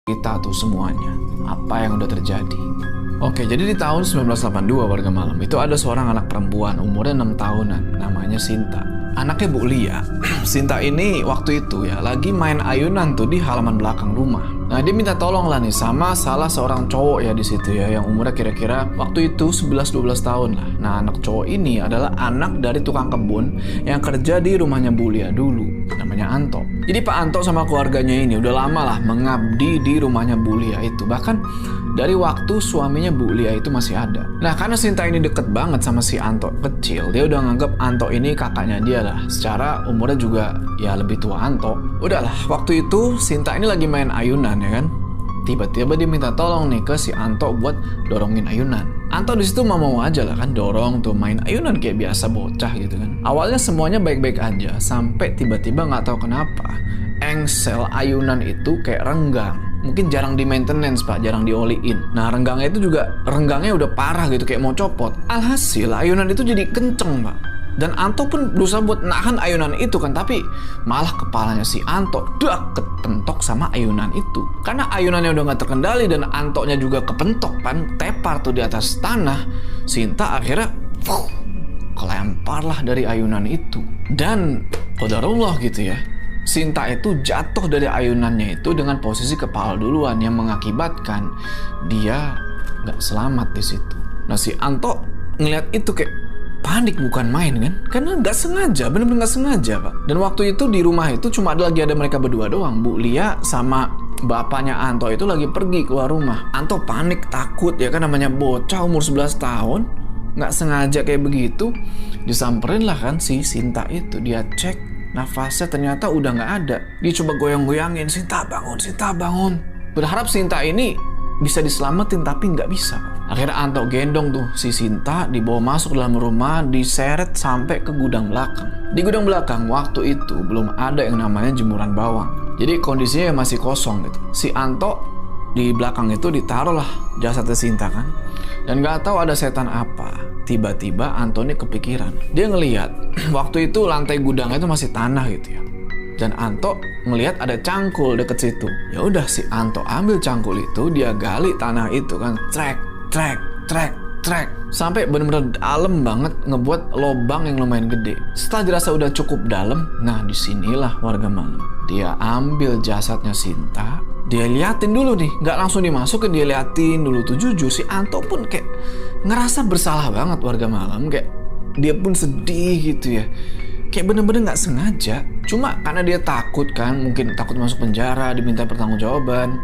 cerita tuh semuanya, apa yang udah terjadi. Oke, jadi di tahun 1982 warga malam, itu ada seorang anak perempuan umurnya 6 tahunan, namanya Sinta. Anaknya Bu Lia. Sinta ini waktu itu ya lagi main ayunan tuh di halaman belakang rumah. Nah, dia minta tolong lah nih sama salah seorang cowok ya di situ ya, yang umurnya kira-kira waktu itu 11-12 tahun lah. Nah, anak cowok ini adalah anak dari tukang kebun yang kerja di rumahnya Bu Lia dulu, namanya Anto. Jadi Pak Anto sama keluarganya ini udah lama lah mengabdi di rumahnya Bu Lia itu. Bahkan dari waktu suaminya Bu Lia itu masih ada. Nah, karena Sinta ini deket banget sama si Anto kecil, dia udah nganggep Anto ini kakaknya dia lah. Secara umurnya juga ya lebih tua Anto. Udahlah, waktu itu Sinta ini lagi main ayunan ya kan. Tiba-tiba dia minta tolong nih ke si Anto buat dorongin ayunan. Anto di situ mau aja lah kan, dorong tuh main ayunan kayak biasa bocah gitu kan. Awalnya semuanya baik-baik aja, sampai tiba-tiba nggak tahu kenapa engsel ayunan itu kayak renggang. Mungkin jarang di maintenance Pak, jarang dioliin. Nah, renggangnya itu juga renggangnya udah parah gitu, kayak mau copot. Alhasil ayunan itu jadi kenceng Pak. Dan Anto pun berusaha buat nahan ayunan itu kan, tapi malah kepalanya si Anto kepentok sama ayunan itu. Karena ayunannya udah nggak terkendali dan Antonya juga kepentok kan, tepar tuh di atas tanah. Sinta akhirnya kelemparlah dari ayunan itu. Dan qadarullah gitu ya, Sinta itu jatuh dari ayunannya itu dengan posisi kepala duluan yang mengakibatkan dia nggak selamat di situ. Nah, si Anto ngeliat itu kayak panik bukan main kan, karena nggak sengaja, bener-bener nggak sengaja Pak. Dan waktu itu di rumah itu cuma lagi ada mereka berdua doang, Bu Lia sama bapaknya Anto itu lagi pergi keluar rumah. Anto panik, takut ya kan, namanya bocah umur 11 tahun, nggak sengaja kayak begitu. Disamperin lah kan si Sinta itu, dia cek nafasnya ternyata udah nggak ada. Dia coba goyang-goyangin, Sinta bangun, Sinta bangun. Berharap Sinta ini bisa diselamatin tapi nggak bisa. Akhirnya Anto gendong tuh si Sinta, dibawa masuk dalam rumah, diseret sampai ke gudang belakang. Di gudang belakang waktu itu belum ada yang namanya jemuran bawang. Jadi kondisinya masih kosong gitu. Si Anto di belakang itu ditaruh lah jasadnya Sinta kan. Dan nggak tahu ada setan apa. Tiba-tiba Anto ini kepikiran. Dia ngelihat waktu itu lantai gudang itu masih tanah gitu ya. Dan Anto ngelihat ada cangkul deket situ. Ya udah, si Anto ambil cangkul itu, dia gali tanah itu kan, trek sampai bener-bener dalam banget, ngebuat lobang yang lumayan gede. Setelah dirasa udah cukup dalam, nah disinilah warga malam, dia ambil jasadnya Sinta, dia liatin dulu nih, nggak langsung dimasukin, dia liatin dulu tuh. Jujur si Anto pun kayak ngerasa bersalah banget warga malam, kayak dia pun sedih gitu ya. Kayak bener-bener gak sengaja. Cuma karena dia takut kan, mungkin takut masuk penjara, diminta pertanggungjawaban.